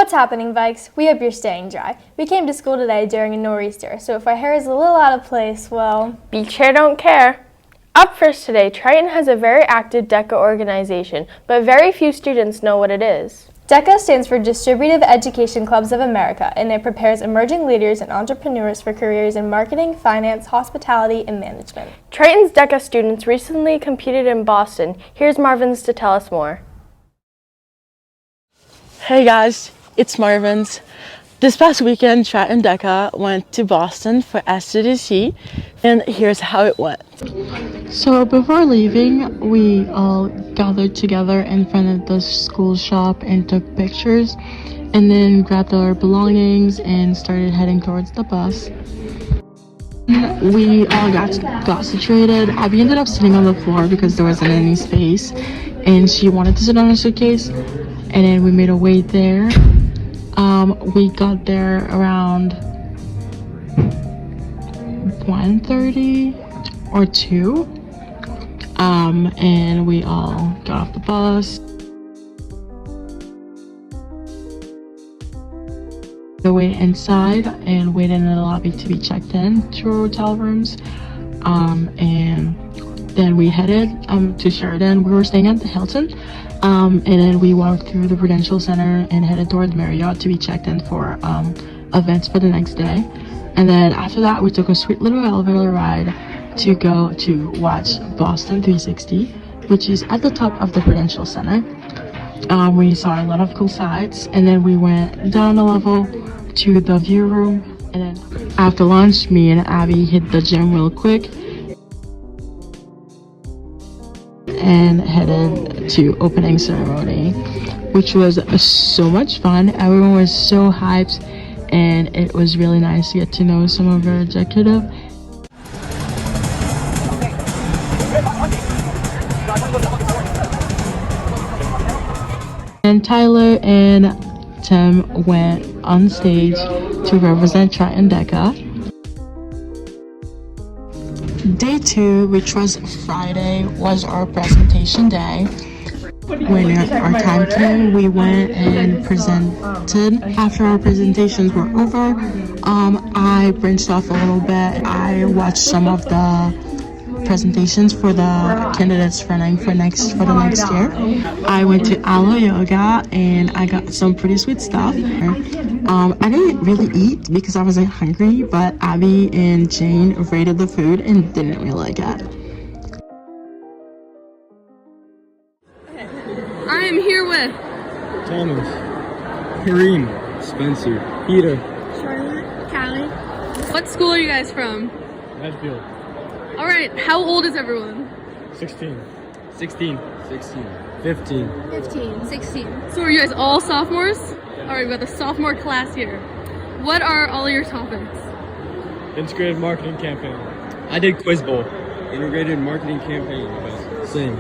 What's happening, Vikes? We hope you're staying dry. We came to school today during a nor'easter, so if our hair is a little out of place, well... Beach hair don't care. Up first today, Triton has a very active DECA organization, but very few students know what it is. DECA stands for Distributive Education Clubs of America, and it prepares emerging leaders and entrepreneurs for careers in marketing, finance, hospitality, and management. Triton's DECA students recently competed in Boston. Here's Marvin's to tell us more. Hey guys, it's Marvin's. This past weekend, Triton DECA went to Boston for SDDC, and here's how it went. So before leaving, we all gathered together in front of the school shop and took pictures, and then grabbed our belongings and started heading towards the bus. We all got situated. Abby ended up sitting on the floor because there wasn't any space, and she wanted to sit on her suitcase, and then we made our way there. We got there around 1:30 or 2, and we all got off the bus. We went inside and waited in the lobby to be checked in to our hotel rooms, and then we headed to Sheridan. We were staying at the Hilton. And then we walked through the Prudential Center and headed toward Marriott to be checked in for events for the next day. And then after that, we took a sweet little elevator ride to go to watch Boston 360, which is at the top of the Prudential Center. We saw a lot of cool sights, and then we went down a level to the view room. And then after lunch, me and Abby hit the gym real quick and headed to opening ceremony, which was so much fun. Everyone was so hyped, and it was really nice to get to know some of our executive. And Tyler and Tim went on stage to represent Triton DECA. Day 2, which was Friday, was our presentation day. When our time came, we went and presented. After our presentations were over, I branched off a little bit. I watched some of the presentations for the candidates running for the next year. I went to Alo Yoga and I got some pretty sweet stuff. I didn't really eat because I wasn't hungry, but Abby and Jane rated the food and didn't really like it. I am here with Thomas, Kareem, Spencer, Peter, Charlotte, Callie. What school are you guys from? Medfield. All right, how old is everyone? 16. 15. 16. So are you guys all sophomores? All right, we got the sophomore class here. What are all your topics? Integrated marketing campaign. I did quiz bowl. Integrated marketing campaign. Same.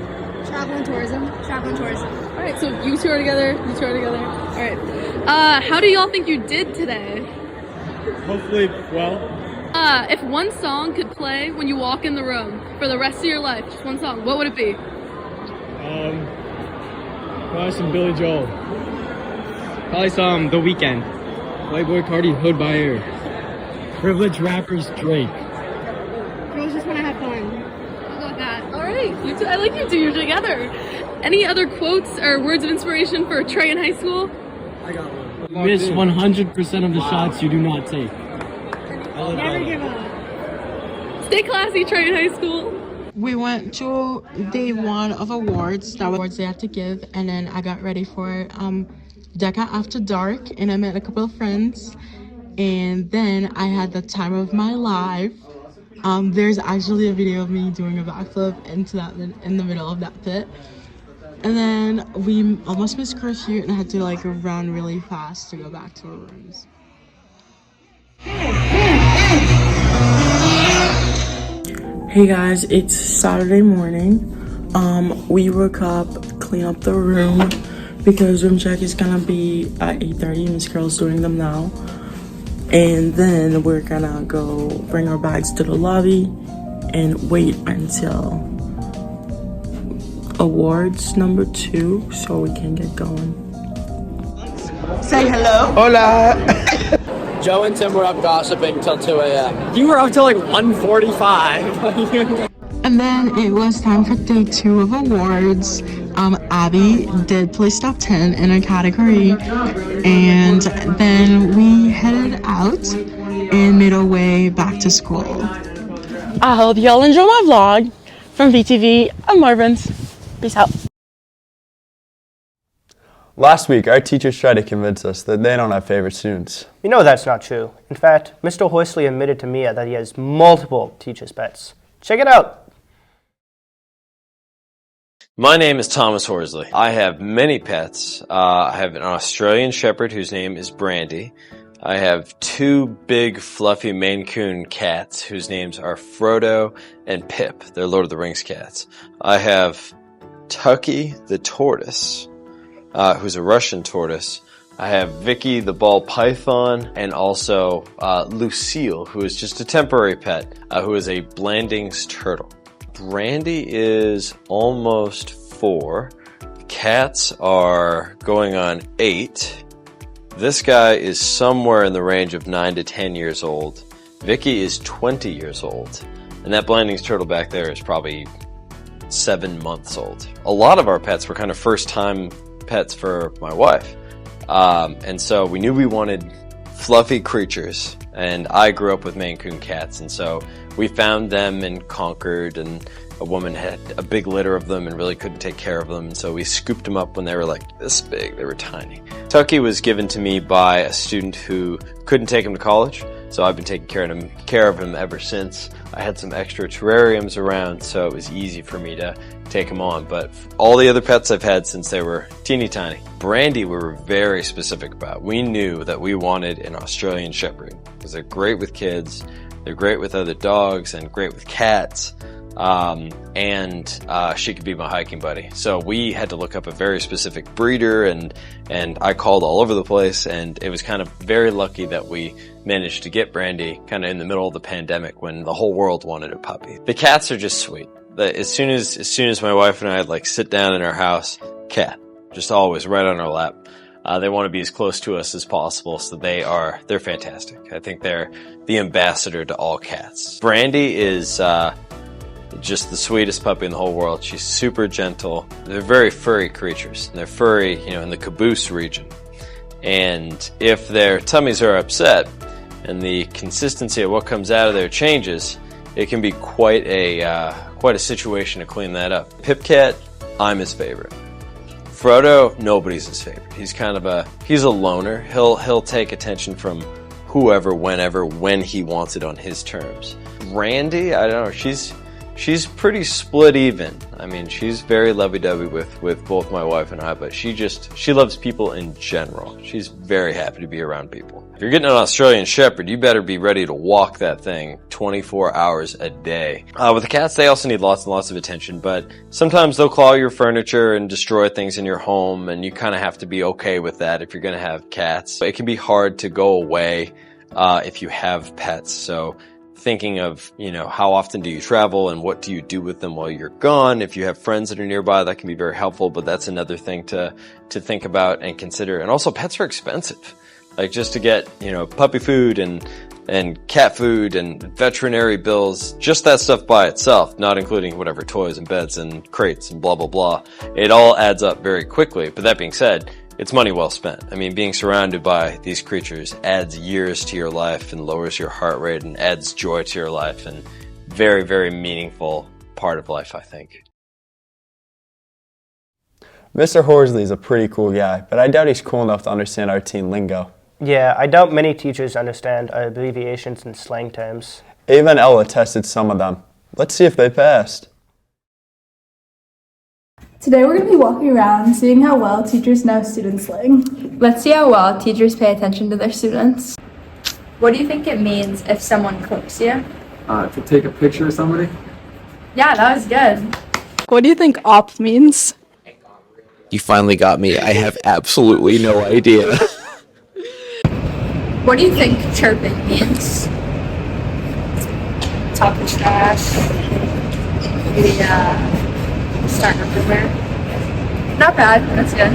Travel and tourism. All right, so you two are together. All right. How do y'all think you did today? Hopefully, well. If one song could play when you walk in the room for the rest of your life, just one song, what would it be? Probably some Billy Joel. Probably some The Weeknd. Playboy Cardi, Hood by Air. Privileged rappers, Drake. Girls just want to have fun. I'll go with that. All right, you two, I like you two. You're together. Any other quotes or words of inspiration for Trey in high school? I got one. Miss 100% of the shots you do not take. Never give up. Stay classy, Trey in high school. We went to day 1 of awards. That was awards they had to give, and then I got ready for DECA After Dark, and I met a couple of friends, and then I had the time of my life. There's actually a video of me doing a backflip in the middle of that pit, and then we almost missed curfew and I had to run really fast to go back to our rooms. Hey guys, it's Saturday morning. We woke up, clean up the room because room check is gonna be at 8:30. Miss Carol's doing them now. And then we're gonna go bring our bags to the lobby and wait until awards number 2 so we can get going. Say hello. Hola. Joe and Tim were up gossiping till 2 a.m. You were up till like 1:45. And then it was time for day 2 of awards. Abby did place top 10 in her category, and then we headed out and made our way back to school. I hope y'all enjoy my vlog from VTV. I'm Marvin's. Peace out. Last week, our teachers tried to convince us that they don't have favorite students. You know that's not true. In fact, Mr. Holey admitted to Mia that he has multiple teacher's pets. Check it out. My name is Thomas Horsley. I have many pets. I have an Australian Shepherd whose name is Brandy. I have 2 big fluffy Maine Coon cats whose names are Frodo and Pip. They're Lord of the Rings cats. I have Tucky the tortoise, who's a Russian tortoise. I have Vicky the ball python, and also Lucille, who is just a temporary pet, who is a Blandings turtle. Brandy is almost 4. Cats are going on 8. This guy is somewhere in the range of 9 to 10 years old. Vicky is 20 years old. And that Blandings turtle back there is probably 7 months old. A lot of our pets were kind of first-time pets for my wife. And so we knew we wanted fluffy creatures. And I grew up with Maine Coon cats, and so we found them in Concord, and a woman had a big litter of them and really couldn't take care of them, and so we scooped them up when they were like this big. They were tiny. Tucky was given to me by a student who couldn't take him to college, so I've been taking care of him ever since. I had some extra terrariums around, so it was easy for me to take him on, but all the other pets I've had since they were teeny tiny. Brandy we were very specific about. We knew that we wanted an Australian Shepherd because they're great with kids, they're great with other dogs, and great with cats. And she could be my hiking buddy. So we had to look up a very specific breeder, and I called all over the place, and it was kind of very lucky that we managed to get Brandy kind of in the middle of the pandemic when the whole world wanted a puppy. The cats are just sweet. As soon as my wife and I like sit down in our house, cat, just always right on our lap. They want to be as close to us as possible, so they're fantastic. I think they're the ambassador to all cats. Brandy is just the sweetest puppy in the whole world. She's super gentle. They're very furry creatures. They're furry, in the caboose region. And if their tummies are upset and the consistency of what comes out of there changes, it can be quite a situation to clean that up. Pip Cat, I'm his favorite. Frodo, nobody's his favorite. He's a loner. He'll take attention from whoever, whenever, when he wants it on his terms. Randy, I don't know, she's pretty split even. I mean, she's very lovey-dovey with both my wife and I, but she loves people in general. She's very happy to be around people. If you're getting an Australian Shepherd, you better be ready to walk that thing 24 hours a day. With the cats, they also need lots and lots of attention, but sometimes they'll claw your furniture and destroy things in your home, and you kind of have to be okay with that if you're going to have cats. It can be hard to go away if you have pets, so thinking of, how often do you travel and what do you do with them while you're gone. If you have friends that are nearby, that can be very helpful, but that's another thing to think about and consider. And also, pets are expensive. Like, just to get, puppy food and cat food and veterinary bills, just that stuff by itself, not including whatever toys and beds and crates and blah, blah, blah. It all adds up very quickly. But that being said, it's money well spent. I mean, being surrounded by these creatures adds years to your life and lowers your heart rate and adds joy to your life, and very, very meaningful part of life, I think. Mr. Horsley is a pretty cool guy, but I doubt he's cool enough to understand our teen lingo. Yeah, I doubt many teachers understand abbreviations and slang terms. Ava and Ella tested some of them. Let's see if they passed. Today we're going to be walking around seeing how well teachers know student slang. Let's see how well teachers pay attention to their students. What do you think it means if someone clips you? To take a picture of somebody. Yeah, that was good. What do you think op means? You finally got me. I have absolutely no idea. What do you think chirping means? Talking trash. Maybe starting up somewhere. Not bad. That's good.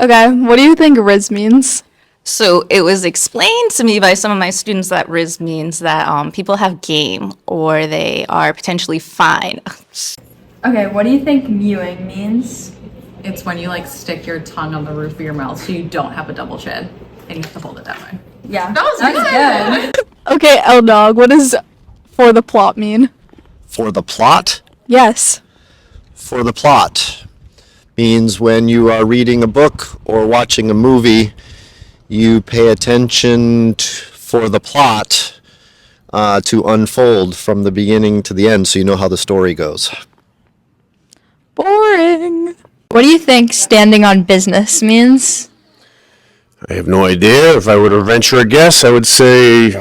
Okay, what do you think Riz means? So it was explained to me by some of my students that Riz means that people have game or they are potentially fine. Okay, what do you think mewing means? It's when you like stick your tongue on the roof of your mouth so you don't have a double chin and you have to hold it that way. Yeah, That was good. Okay, L-Dog, what does for the plot mean? For the plot? Yes. For the plot means when you are reading a book or watching a movie, you pay attention for the plot to unfold from the beginning to the end so you know how the story goes. Boring. What do you think standing on business means? I have no idea. If I were to venture a guess, I would say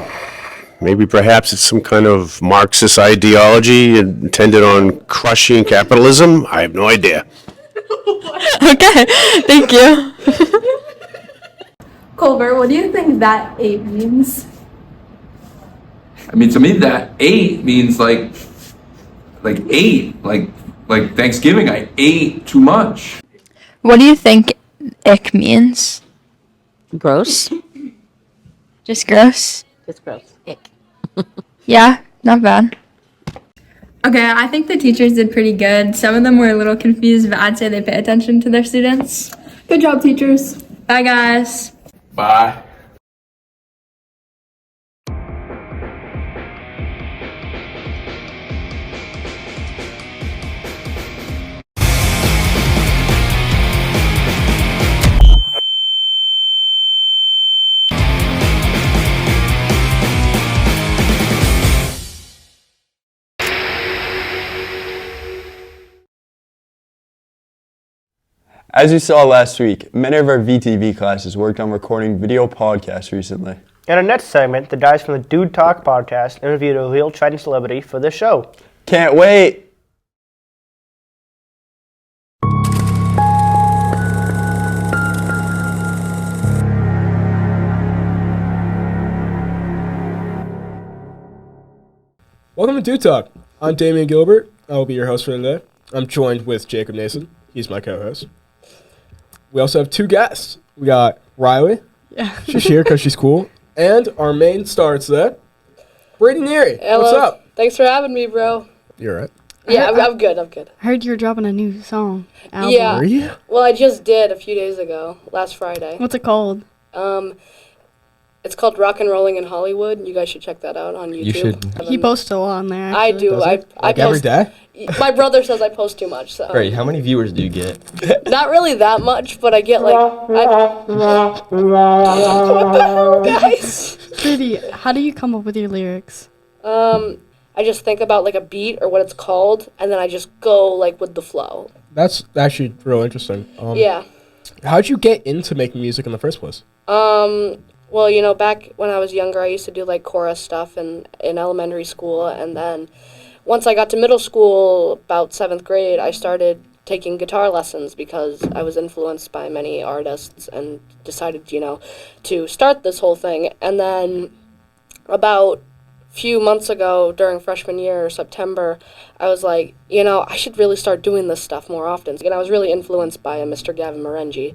maybe perhaps it's some kind of Marxist ideology intended on crushing capitalism. I have no idea. Okay, thank you. Culver, what do you think that 8 means? I mean, to me, that 8 means like 8, like Thanksgiving. I ate too much. What do you think ick means? Gross. Just gross? Just gross. Ick. Yeah, not bad. Okay, I think the teachers did pretty good. Some of them were a little confused, but I'd say they pay attention to their students. Good job, teachers. Bye, guys. Bye. As you saw last week, many of our VTV classes worked on recording video podcasts recently. In our next segment, the guys from the Dudetalk podcast interviewed a real Chinese celebrity for the show. Can't wait! Welcome to Dudetalk. I'm Damian Gilbert. I will be your host for today. I'm joined with Jacob Nason. He's my co-host. We also have 2 guests. We got Riley. Yeah. She's here because she's cool. And our main star today, Brady Neary. Hello. What's up? Thanks for having me, bro. You're right. Yeah, I'm good. I'm good. I heard you were dropping a new song. Album. Yeah. Are you? Well, I just did a few days ago, last Friday. What's it called? It's called Rock and Rolling in Hollywood. You guys should check that out on YouTube. You should. He posts a lot on there. I Actually. do. Does I it? Like every post, day? My brother says I post too much. So. Great. How many viewers do you get? Not really that much, but I get like. What the hell, guys? Pretty. How do you come up with your lyrics? I just think about like a beat or what it's called, and then I just go like with the flow. That's actually real interesting. Yeah. How'd you get into making music in the first place? Well, you know, back when I was younger, I used to do like chorus stuff in elementary school, and then once I got to middle school, about 7th grade, I started taking guitar lessons because I was influenced by many artists and decided, you know, to start this whole thing. And then about a few months ago during freshman year, September, I was like, you know, I should really start doing this stuff more often. And I was really influenced by Mr. Gavin Morengi.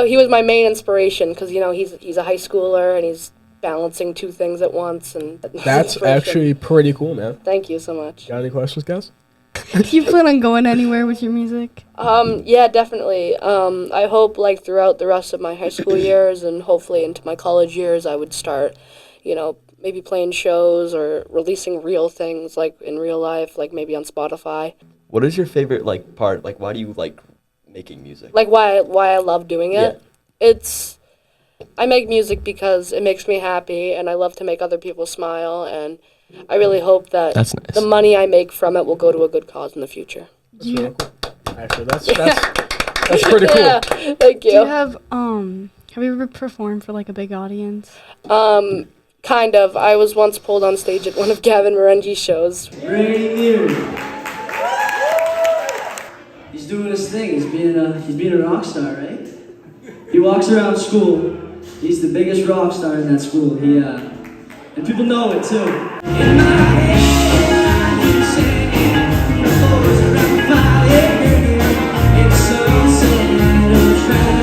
He was my main inspiration because, you know, he's a high schooler and he's balancing 2 things at once. And That's actually pretty cool, man. Thank you so much. Got any questions, guys? Do you plan on going anywhere with your music? Yeah, definitely. I hope like throughout the rest of my high school years and hopefully into my college years, I would start, you know, maybe playing shows or releasing real things like in real life, like maybe on Spotify. What is your favorite like part? Like, why do you like making music? Like why I love doing it? Yeah. I make music because it makes me happy and I love to make other people smile, and I really hope that That's nice. the money I make from it will go to a good cause in the future. That's really cool. Actually, that's pretty cool. Yeah, thank you. Do you have you ever performed for like a big audience? Kind of. I was once pulled on stage at one of Gavin Morengi's shows. Right here. He's doing his thing. He's being a rock star, right? He walks around school. He's the biggest rock star in that school. And people know it too. In my head, I'm singing, the forest around fire. It's so sad, I'm trying.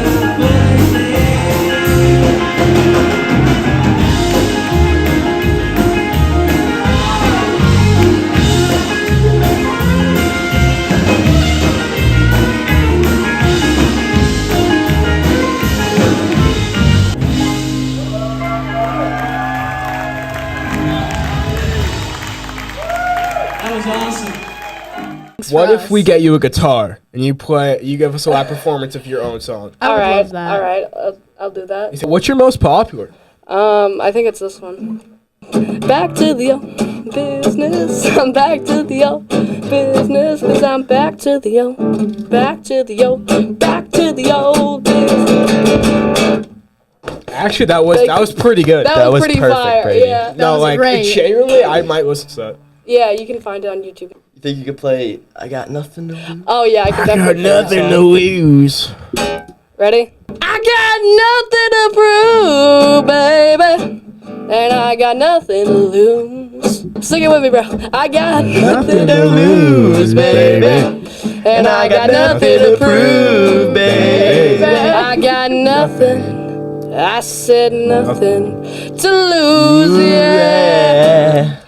What if we get you a guitar and you give us a live performance of your own song? All right, I'll do that. What's your most popular? I think it's this one. Back to the old business. I'm back to the old business. 'Cause I'm back to the old business. Actually, that was pretty good. That was pretty fire. Brady. Yeah. No, like genuinely, I might listen to that. Yeah, you can find it on YouTube. You think you could play I Got Nothing to Lose? Oh yeah, I can definitely. Got nothing to lose. Ready? I got nothing to prove, baby. And I got nothing to lose. Sing it with me, bro. I got nothing to lose, baby. And I got nothing to prove, baby. I got nothing. I said nothing to lose, yeah.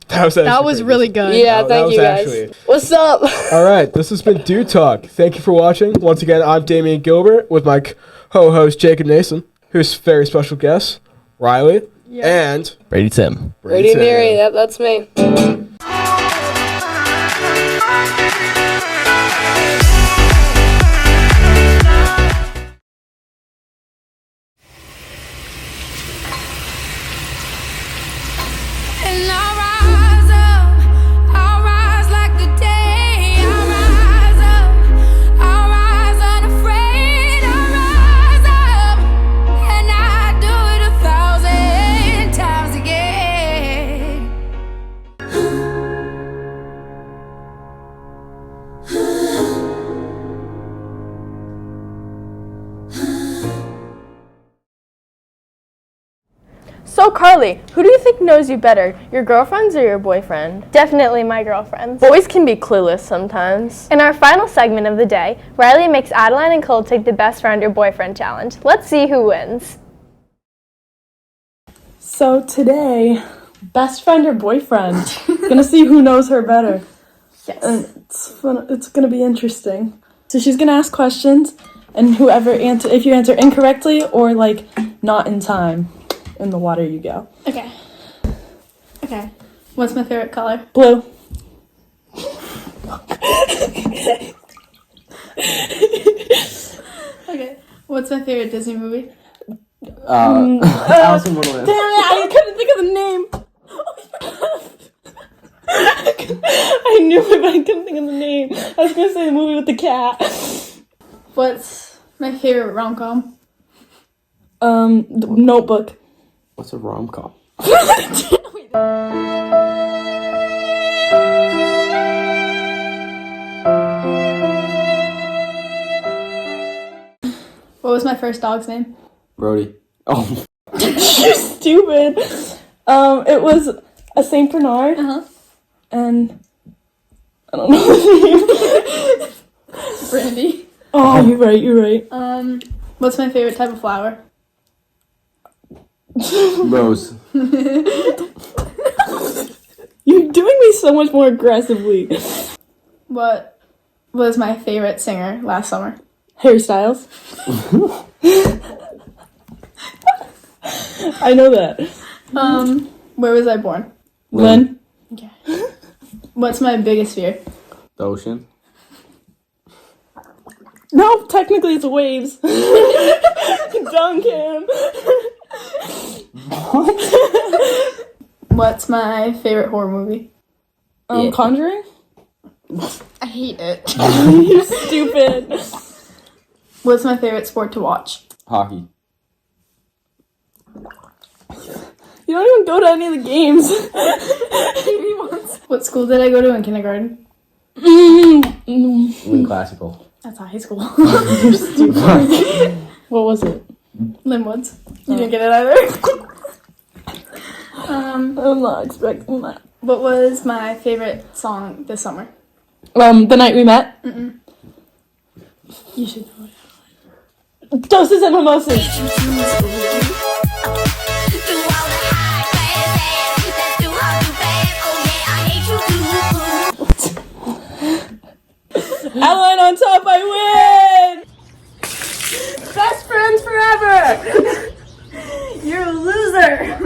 That was really good. Yeah, thank you guys. What's up? All right, this has been Dudetalk. Thank you for watching. Once again, I'm Damian Gilbert with my co-host Jacob Nason, who's a very special guest, Riley, and Brady Tim. Brady Mary, that's me. So Carly, who do you think knows you better, your girlfriends or your boyfriend? Definitely my girlfriends. Boys can be clueless sometimes. In our final segment of the day, Riley makes Adeline and Cole take the best friend or boyfriend challenge. Let's see who wins. So today, best friend or boyfriend? Gonna see who knows her better. Yes. And it's fun. It's gonna be interesting. So she's gonna ask questions, and if you answer incorrectly or like not in time, in the water you go. Okay. What's my favorite color? Blue. Okay. What's my favorite Disney movie? Alice in Wonderland. Damn it! I couldn't think of the name. I knew it, but I couldn't think of the name. I was gonna say the movie with the cat. What's my favorite rom-com? Notebook. What's a rom-com? What was my first dog's name? Brody. Oh. You're stupid. It was a Saint Bernard. And I don't know his name. Brandy. Oh, you're right. What's my favorite type of flower? Rose. You're doing me so much more aggressively. What was my favorite singer last summer? Harry Styles. I know that. Where was I born? Lynn. Okay. What's my biggest fear? The ocean. No, technically it's waves. Duncan. What's my favorite horror movie? Conjuring? I hate it. You're stupid. What's my favorite sport to watch? Hockey. You don't even go to any of the games. What school did I go to in kindergarten? Lynn Classical. That's high school. You're stupid. What was it? Linwoods. You didn't get it either? I'm not expecting that. What was my favorite song this summer? The Night We Met? Mm-mm. You should know it. Doses and Mimosas. Adeline on top, I win! Best friends forever! You're a loser!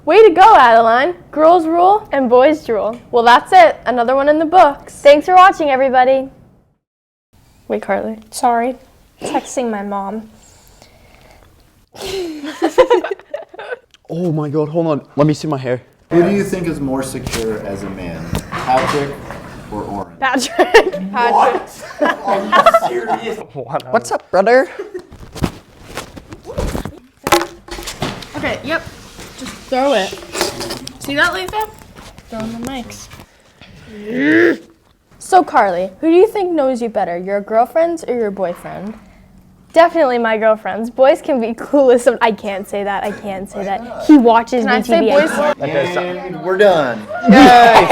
Way to go, Adeline. Girls rule and boys drool. Well, that's it. Another one in the books. Thanks for watching, everybody. Wait, Carly. Sorry. Texting my mom. Oh my god, hold on. Let me see my hair. Who do you think is more secure as a man? Patrick or Oren? Patrick. What? Are you serious? What's up, brother? Okay, yep. Just throw it. See that, Letha? Throwing the mics. So, Carly, who do you think knows you better, your girlfriends or your boyfriend? Definitely my girlfriends. Boys can be clueless. I can't say that. I can't say that. He watches Can I say VTV. boys? And we're done. Yay.